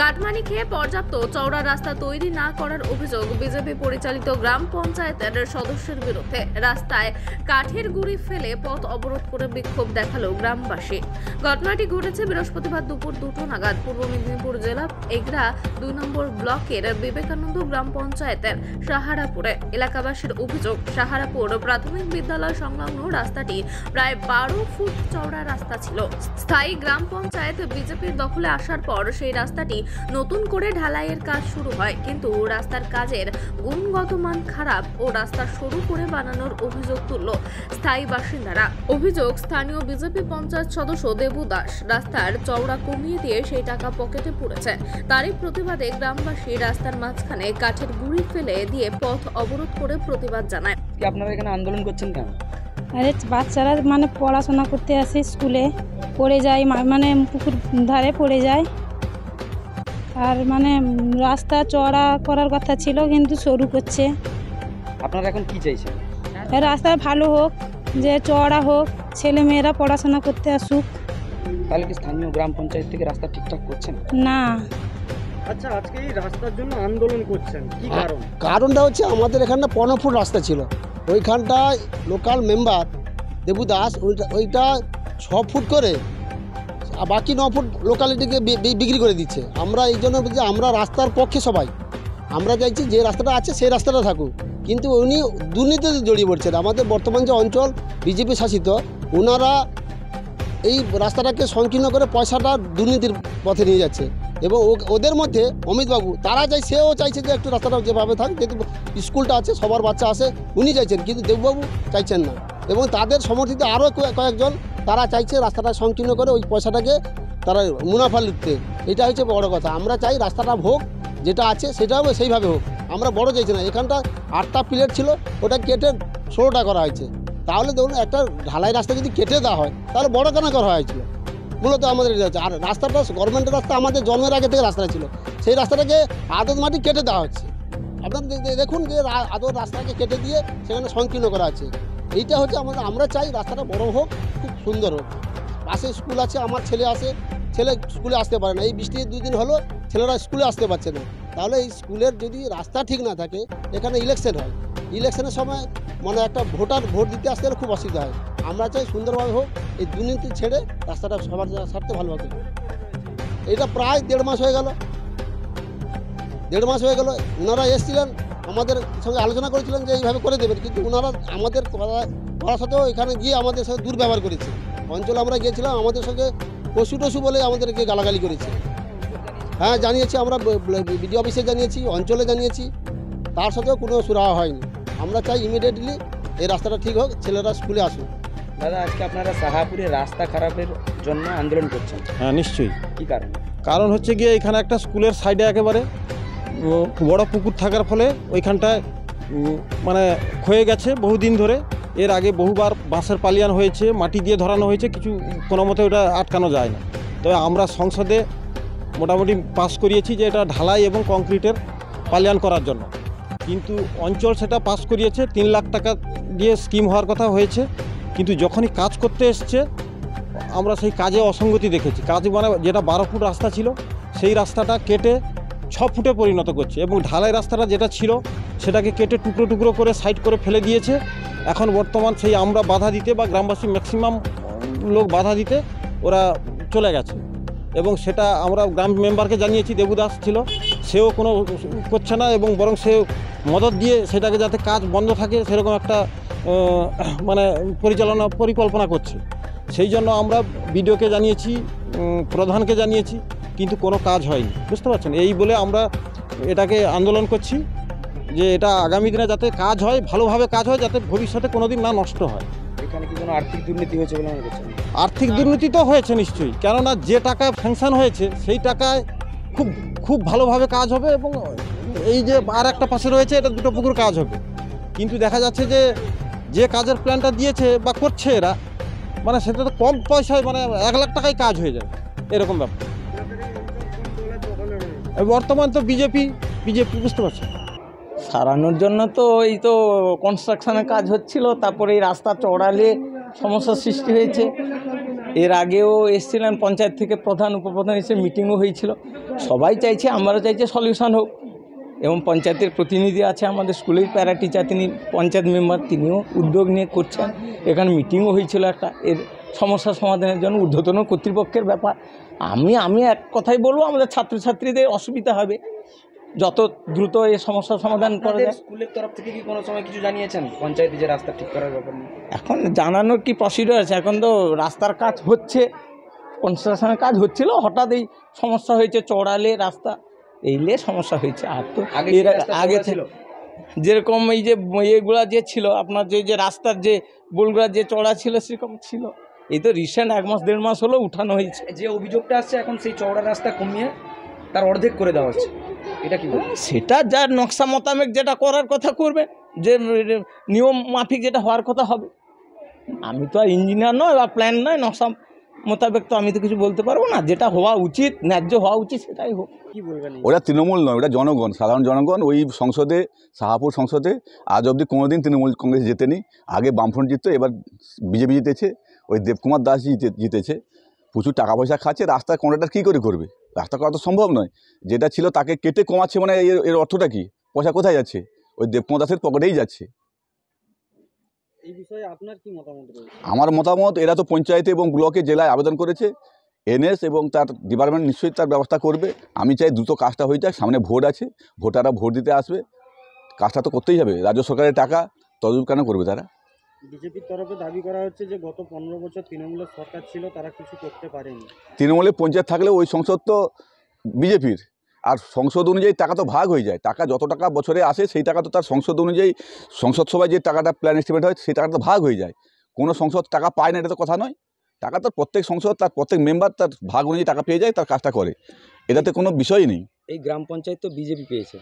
Cut money খেয়ে পর্যাপ্ত চওড়া রাস্তা তৈরি না করার অভিযোগ বিজেপি পরিচালিত গ্রাম পঞ্চায়েতের সদস্যের বিরুদ্ধে। রাস্তায় কাঠের গুঁড়ি ফেলে পথ অবরোধ করে বিক্ষোভ দেখালো গ্রামবাসী। ঘটনাটি ঘটেছে বৃহস্পতিবার দুপুর 2টো নাগাদ পূর্ব মেদিনীপুর জেলা এগরা 2 নম্বর ব্লকের বিবেকানন্দ গ্রাম পঞ্চায়েতের সাহারাপুরে। এলাকাবাসীর অভিযোগ, সাহারাপুর প্রাথমিক বিদ্যালয় সংলগ্ন রাস্তাটি প্রায় 12 ফুট চওড়া রাস্তা ছিল। স্থায়ী গ্রাম পঞ্চায়েত বিজেপির দখলে আসার পর সেই রাস্তাটি নতুন করে ঢালাইয়ের কাজ শুরু হয়, কিন্তু রাস্তার কাজের গুণগত মান খারাপ ও রাস্তা সরু করে বানানোর অভিযোগ তুলল স্থায়ী বাসিন্দারা। অভিযোগ, স্থানীয় বিজেপি পঞ্চায়েত সদস্য দেবু দাস রাস্তার চওড়া কমিয়ে দিয়ে সেই টাকা পকেটে পুরেছে। তারই প্রতিবাদে গ্রামবাসী রাস্তার মাঝখানে কাঠের গুঁড়ি ফেলে দিয়ে পথ অবরোধ করে প্রতিবাদ জানায়। আপনারা এখানে আন্দোলন করছেন কেন? আরে বাচ্চারা মানে পড়াশোনা করতে আসে, স্কুলে পড়ে যায়, মানে পুকুর ধারে পড়ে যায়। আর মানে রাস্তা চওড়া করার কথা ছিল কিন্তু সরু করছে। আপনারা এখন কি চাইছেন? রাস্তা ভালো হোক, যে চওড়া হোক, ছেলে মেয়েরা পড়াশোনা করতে আসুক। তাহলে কি স্থানীয় গ্রাম পঞ্চায়েত থেকে রাস্তা ঠিকঠাক করছেন? না। আচ্ছা, আজকে এই রাস্তার জন্য আন্দোলন করছেন, কি কারণ? কারণটা হচ্ছে আমাদের এখানে 15 ফুট রাস্তা ছিল, ওইখানটায় লোকাল মেম্বার দেবু দাস ওইটা 6 ফুট করে আর বাকি 9 ফুট লোকালিটিকে বিক্রি করে দিচ্ছে। আমরা এই জন্য বলছি আমরা রাস্তার পক্ষে সবাই, আমরা চাইছি যে রাস্তাটা আছে সেই রাস্তাটা থাকুক, কিন্তু উনি দুর্নীতিতে জড়িয়ে পড়ছেন। আমাদের বর্তমান যে অঞ্চল বিজেপি শাসিত, ওনারা এই রাস্তাটাকে সংকীর্ণ করে পয়সাটা দুর্নীতির পথে নিয়ে যাচ্ছে। এবং ওদের মধ্যে অমিতবাবু তারা সেও চাইছে যে একটু রাস্তাটা যেভাবে থাক, যেহেতু স্কুলটা আছে, সবার বাচ্চা আসে, উনি চাইছেন, কিন্তু দেববাবু চাইছেন না। এবং তাদের সমর্থিত আরও কয়েকজন তারা চাইছে রাস্তাটা সংকীর্ণ করে ওই পয়সাটাকে তারা মুনাফা লুটতে। এটা হচ্ছে বড় কথা। আমরা চাই রাস্তাটা হোক, যেটা আছে সেটাও সেইভাবে হোক। আমরা বড় চাইছি না। এখানটা 8টা প্লেট ছিল, ওটা কেটে 16টা করা হয়েছে। তাহলে ধরুন একটা ঢালাই রাস্তা যদি কেটে দেওয়া হয় তাহলে বড় কেন করা হয়েছিল? মূলত আমাদের এটা হচ্ছে। আর রাস্তাটা গভর্নমেন্টের রাস্তা, আমাদের জন্মের আগে থেকে রাস্তাটা ছিল, সেই রাস্তাটাকে আদত মাটি কেটে দেওয়া হচ্ছে। আপনারা দেখুন যে আদত রাস্তাকে কেটে দিয়ে সেখানে সংকীর্ণ করা আছে। এইটা হচ্ছে আমরা চাই রাস্তাটা বড় হোক, খুব সুন্দর হোক। পাশে স্কুল আছে, আমার ছেলে স্কুলে আসতে পারে না। এই বৃষ্টির 2 দিন হলো ছেলেরা স্কুলে আসতে পারছে না। তাহলে এই স্কুলের যদি রাস্তা ঠিক না থাকে, এখানে ইলেকশন হয়, ইলেকশনের সময় মানে একটা ভোট দিতে আসতে গেলে খুব অসুবিধা হয়। আমরা চাই সুন্দরভাবে হোক, এই দুর্নীতি ছেড়ে রাস্তাটা সবার স্বার্থে ভালোভাবে। এটা প্রায় 1.5 মাস হয়ে গেল, 1.5 মাস হয়ে গেল। ওনারা এসেছিলেন, আমাদের সঙ্গে আলোচনা করেছিলেন যে এইভাবে করে দেবেন, কিন্তু ওনারা আমাদের করা সত্ত্বেও এখানে গিয়ে আমাদের সঙ্গে দুর্ব্যবহার করেছে। অঞ্চলে আমরা গিয়েছিলাম, আমাদের সঙ্গে পশু বলে আমাদেরকে গালাগালি করেছে। হ্যাঁ, জানিয়েছি, আমরা বিডিও অফিসে জানিয়েছি, অঞ্চলে জানিয়েছি, তার সত্ত্বেও কোনো সুরাহা হয়নি। আমরা চাই ইমিডিয়েটলি এই রাস্তাটা ঠিক হোক, ছেলেরা স্কুলে আসুক। দাদা, আজকে আপনারা সাহাপুরে রাস্তা খারাপের জন্য আন্দোলন করছেন? হ্যাঁ, নিশ্চয়ই। কি কারণ? কারণ হচ্ছে গিয়ে এখানে একটা স্কুলের সাইডে একেবারে বড় পুকুর থাকার ফলে ওইখানটায় মানে ক্ষয়ে গেছে বহুদিন ধরে। এর আগে বহুবার বাঁশের পালিয়ান হয়েছে, মাটি দিয়ে ধরানো হয়েছে, কোনো মতে ওটা আটকানো যায় না। তবে আমরা সংসদে মোটামুটি পাস করিয়েছি যে এটা ঢালাই এবং কংক্রিটের পালিয়ান করার জন্য, কিন্তু অঞ্চল সেটা পাস করিয়েছে। 3 লাখ টাকা দিয়ে স্কিম হওয়ার কথা হয়েছে, কিন্তু যখনই কাজ করতে এসছে আমরা সেই কাজে অসঙ্গতি দেখেছি। কাজ মানে যেটা 12 ফুট রাস্তা ছিল সেই রাস্তাটা কেটে 6 ফুটে পরিণত করছে, এবং ঢালাই রাস্তাটা যেটা ছিল সেটাকে কেটে টুকরো টুকরো করে সাইড করে ফেলে দিয়েছে। এখন বর্তমান সেই আমরা বাধা দিতে বা গ্রামবাসী ম্যাক্সিমাম লোক বাধা দিতে ওরা চলে গেছে, এবং সেটা আমরা গ্রাম মেম্বারকে জানিয়েছি। দেবুদাস ছিল, সেও কোনো করছে না, এবং বরং সে মদত দিয়ে সেটাকে যাতে কাজ বন্ধ থাকে সেরকম একটা মানে পরিকল্পনা করছে। সেই জন্য আমরা বিডিওকে জানিয়েছি, প্রধানকে জানিয়েছি, কিন্তু কোনো কাজ হয়নি। বুঝতে পারছেন? এই বলে আমরা এটাকে আন্দোলন করছি যে এটা আগামী দিনে যাতে কাজ হয়, ভালোভাবে কাজ হয়, যাতে ভবিষ্যতে কোনো দিন না নষ্ট হয়। এখানে কি কোনো আর্থিক দুর্নীতি হয়েছে বলে মনে করছেন? আর্থিক দুর্নীতি তো হয়েছে নিশ্চয়ই, কেননা যে টাকায় স্যাংশন হয়েছে সেই টাকায় খুব ভালোভাবে কাজ হবে, এবং এই যে আর একটা পাশে রয়েছে এটা 2টো পুকুর কাজ হবে। কিন্তু দেখা যাচ্ছে যে কাজের প্ল্যানটা দিয়েছে বা করছে এরা, মানে সেটা তো কম পয়সায়, মানে 1 লাখ টাকায় কাজ হয়ে যায়, এরকম ব্যাপার। বর্তমান তো বিজেপি, বুঝতে পারছেন? সারানোর জন্য তো এই তো কনস্ট্রাকশনের কাজ হচ্ছিল, তারপরে এই রাস্তা চড়ালে সমস্যার সৃষ্টি হয়েছে। এর আগেও এসেছিলেন পঞ্চায়েত থেকে প্রধান উপপ্রধান এসে মিটিংও হয়েছিল। সবাই চাইছে, আমরাও চাইছে সলিউশন হোক, এবং পঞ্চায়েতের প্রতিনিধি আছে আমাদের স্কুলের প্যারা টিচার, তিনি পঞ্চায়েত মেম্বার, তিনিও উদ্যোগ নিয়ে করছেন। এখানে মিটিংও হয়েছিল একটা এর সমস্যা সমাধানের জন্য, ঊর্ধ্বতন কর্তৃপক্ষের ব্যাপার। আমি এক কথাই বলবো, আমাদের ছাত্রছাত্রীদের অসুবিধা হবে, যত দ্রুত এই সমস্যার সমাধান করা আপনাদের যায়। স্কুলের তরফ থেকে কি কোনো সময় কিছু জানিয়েছেন পঞ্চায়েতে যে রাস্তা ঠিক করার ব্যাপার নিয়ে? এখন জানানোর কি প্রসিডিওর আছে? এখন তো রাস্তার কাজ হচ্ছে, কনস্ট্রাকশনের কাজ হচ্ছিল, হঠাৎ এই সমস্যা হয়েছে, চড়ালে রাস্তা এইলে সমস্যা হয়েছে। আর তো আগে এর কি রাস্তা আগে চওড়া ছিল? যেরকম এই যে এগুলা যে ছিল আপনার, যে রাস্তার যে বোলগুলা যে চড়া ছিল সেরকম ছিল। এই তো রিসেন্ট 1 মাস 1.5 মাস হলো উঠানো হয়েছে। যে অভিযোগটা আসছে এখন সেই চওড়া রাস্তা কমিয়ে তার অর্ধেক করে দেওয়া হচ্ছে, এটা কি বলবো? সেটা যার নকশা মোতাবেক যেটা করার কথা করবে, যে নিয়ম মাফিক যেটা হওয়ার কথা হবে। আমি তো আর ইঞ্জিনিয়ার নয় বা প্ল্যান নয়, নকশা মোতাবেক তো আমি তো কিছু বলতে পারবো না। যেটা হওয়া উচিত, ন্যায্য হওয়া উচিত, সেটাই হোক। কি বলবেন? ওটা তৃণমূল নয়, ওটা জনগণ, সাধারণ জনগণ। ওই সংসদে, শাহাপুর সংসদে আজ অবধি কোনোদিন তৃণমূল কংগ্রেস জেতেনি। আগে বামফ্রন্ট জিততো, এবার বিজেপি জিতেছে, ওই দেবকুমার দাস জিতেছে। প্রচুর টাকা পয়সা খাচ্ছে, রাস্তার কন্ট্রাক্টর কী করে করবে? রাস্তা করা তো সম্ভব নয়। যেটা ছিল তাকে কেটে কমাচ্ছে, মানে এর অর্থটা কি? পয়সা কোথায় যাচ্ছে? ওই দেবকুমার দাসের পকেটেই যাচ্ছে। এই বিষয়ে আপনার কি মতামত রয়েছে? আমার মতামত, এরা তো পঞ্চায়েতে এবং ব্লকে, জেলায় আবেদন করেছে। এনএস এবং তার ডিপার্টমেন্ট নিশ্চয়ই তার ব্যবস্থা করবে। আমি চাই দ্রুত কাজটা হয়ে যাক। সামনে ভোট আছে, ভোটাররা ভোট দিতে আসবে, কাজটা তো করতেই হবে। রাজ্য সরকারের টাকা তদবির কেন করবে তারা? বিজেপির তরফে দাবি করা হচ্ছে যে গত 15 বছর তৃণমূলের সরকার ছিল, তারা কিছু করতে পারেনি। তৃণমূলের পঞ্চায়েত থাকলেও ওই সংসদ তো বিজেপির, আর সংসদ অনুযায়ী টাকা তো ভাগ হয়ে যায়। টাকা যত টাকা বছরে আসে সেই টাকা তো তার সংসদ অনুযায়ী, সংসদ সভায় যে টাকাটা প্ল্যান এস্টিমেট হয় সেই টাকাটা তো ভাগ হয়ে যায়। কোনো সংসদ টাকা পায় না এটা তো কথা নয়। টাকা তো প্রত্যেক সংসদ, তার প্রত্যেক মেম্বার তার ভাগ অনুযায়ী টাকা পেয়ে যায়, তার কাজটা করে, এটাতে কোনো বিষয়ই নেই। এই গ্রাম পঞ্চায়েত তো বিজেপি পেয়েছে।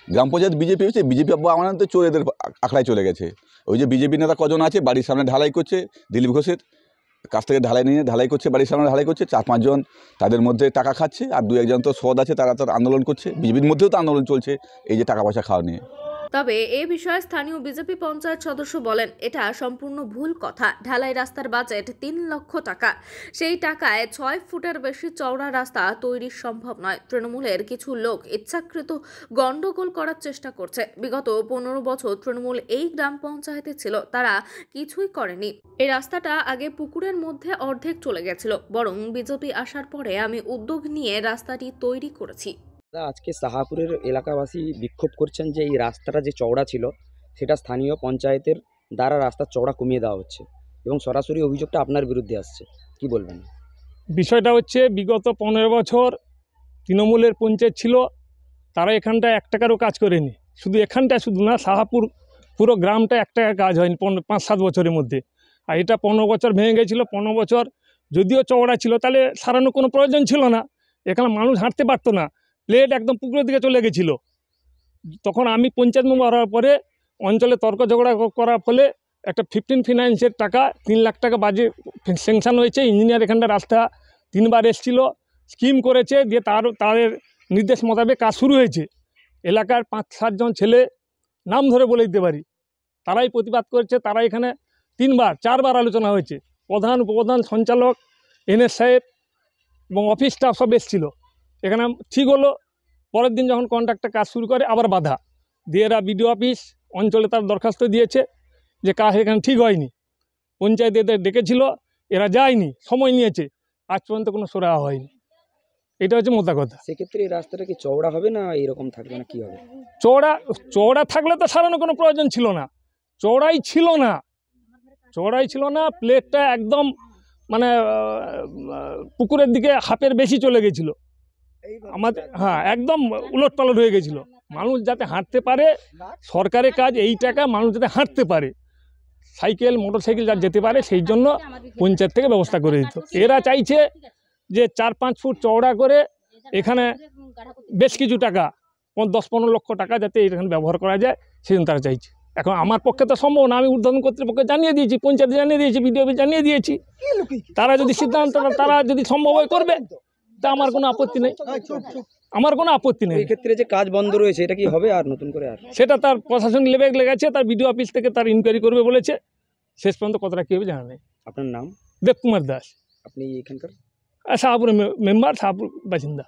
গ্রাম পঞ্চায়েত বিজেপি হয়েছে, বিজেপি আমাদের চোর এদের আখড়ায় চলে গেছে। ওই যে বিজেপি নেতা কজন আছে, বাড়ির সামনে ঢালাই করছে, দিলীপ ঘোষের কাছ থেকে ঢালাই নিয়ে ঢালাই করছে, বাড়ির সামনে ঢালাই করছে, 4-5 জন তাদের মধ্যে টাকা খাচ্ছে, আর 2-1 জন তো সৎ আছে, তারা তো আন্দোলন করছে। বিজেপির মধ্যেও তো আন্দোলন চলছে এই যে টাকা পয়সা খাওয়া নিয়ে। তবে এ বিষয়ে স্থানীয় বিজেপি পঞ্চায়েত সদস্য বলেন, এটা সম্পূর্ণ ভুল কথা। ঢালাই রাস্তার বাজেট 3 লক্ষ টাকা, সেই টাকায় 6 ফুটের বেশি চওড়া রাস্তা তৈরি সম্ভব নয়। তৃণমূলের কিছু লোক ইচ্ছাকৃত গন্ডগোল করার চেষ্টা করছে। বিগত 15 বছর তৃণমূল এই গ্রাম পঞ্চায়েতে ছিল, তারা কিছুই করেনি। এই রাস্তাটা আগে পুকুরের মধ্যে অর্ধেক চলে গেছিল, বরং বিজেপি আসার পরে আমি উদ্যোগ নিয়ে রাস্তাটি তৈরি করেছি। আজকে শাহাপুরের এলাকাবাসী বিক্ষোভ করছেন যে এই রাস্তাটা যে চওড়া ছিল সেটা স্থানীয় পঞ্চায়েতের দ্বারা রাস্তার চওড়া কমিয়ে দেওয়া হচ্ছে, এবং সরাসরি অভিযোগটা আপনার বিরুদ্ধে আসছে, কি বলবেন? বিষয়টা হচ্ছে, বিগত 15 বছর তৃণমূলের পঞ্চায়েত ছিল, তারা এখানটা 1 টাকারও কাজ করেনি। শুধু এখানটা শুধু না, শাহাপুর পুরো গ্রামটা 1 টাকা কাজ হয়নি 5-7 বছরের মধ্যে। আর এটা 15 বছর ভেঙে গেছিলো। 15 বছর যদিও চওড়া ছিল, তাহলে সারানোর কোনো প্রয়োজন ছিল না। এখানে মানুষ হাঁটতে পারতো না, প্লেট একদম পুকুরের দিকে চলে গেছিলো। তখন আমি পঞ্চায়েত মেম্বার হওয়ার পরে অঞ্চলে তর্ক ঝগড়া করার ফলে একটা 15 ফিনান্সের টাকা 3 লাখ টাকা বাজে স্যাংশন হয়েছে। ইঞ্জিনিয়ার এখানটা রাস্তা 3 বার এসেছিল, স্কিম করেছে, দিয়ে তাদের নির্দেশ মোতাবেক কাজ শুরু হয়েছে। এলাকার 5-7 জন ছেলে, নাম ধরে বলে দিতে পারি, তারাই প্রতিবাদ করেছে। তারা এখানে 3-4 বার আলোচনা হয়েছে, প্রধান উপপ্রধান, সঞ্চালক, এনএস সাহেব এবং অফিস স্টাফ সব এসেছিলো। এখানে ঠিক হলো। পরের দিন যখন কন্ট্রাক্টর কাজ শুরু করে, আবার বাধা দিয়ে এরা বিডিও অফিস অঞ্চলে তার দরখাস্ত দিয়েছে যে কাজ এখানে ঠিক হয়নি। পঞ্চায়েত এদের ডেকেছিল, এরা যায়নি, সময় নিয়েছে, আজ পর্যন্ত কোনো সরাহা হয়নি। এটা হচ্ছে মোদ্দা কথা। সেক্ষেত্রে এই রাস্তাটা কি চওড়া হবে না এরকম থাকবে না, কি হবে? চওড়া থাকলে তো সারানোর কোনো প্রয়োজন ছিল না। চওড়াই ছিল না। প্লেটটা একদম মানে পুকুরের দিকে হাফের বেশি চলে গেছিলো আমাদের। হ্যাঁ, একদম উলটপালট হয়ে গেছিলো। মানুষ যাতে হাঁটতে পারে, সরকারের কাজ এই টাকা মানুষ যাতে হাঁটতে পারে, সাইকেল মোটরসাইকেল যাতে যেতে পারে, সেই জন্য পঞ্চায়েত থেকে ব্যবস্থা করে দিত। এরা চাইছে যে 4-5 ফুট চওড়া করে এখানে বেশ কিছু টাকা, 10-15 লক্ষ টাকা যাতে এখানে ব্যবহার করা যায়, সেই জন্য তারা চাইছে। এখন আমার পক্ষে তো সম্ভব না, আমি ঊর্ধ্বতন কর্তৃপক্ষকে জানিয়ে দিয়েছি, পঞ্চায়েতে জানিয়ে দিয়েছি, বিডিও জানিয়ে দিয়েছি। তারা যদি সিদ্ধান্ত, তারা যদি সম্ভব হয় করবে, তা আমার কোনো আপত্তি নেই। এই ক্ষেত্রে যে কাজ বন্ধ রয়েছে, এটা কি হবে আর নতুন করে? আর সেটা তার প্রশাসনিক লেভেলে গেছে, তার বিডিও অফিস থেকে তার ইনকোয়ারি করবে বলেছে। শেষ পর্যন্ত কতটা কী হবে জানা নেই। আপনার নাম? দেবকুমার দাস। আপনি এখানকার আর শাহপুরের মেম্বার, শাহপুর বাসিন্দা।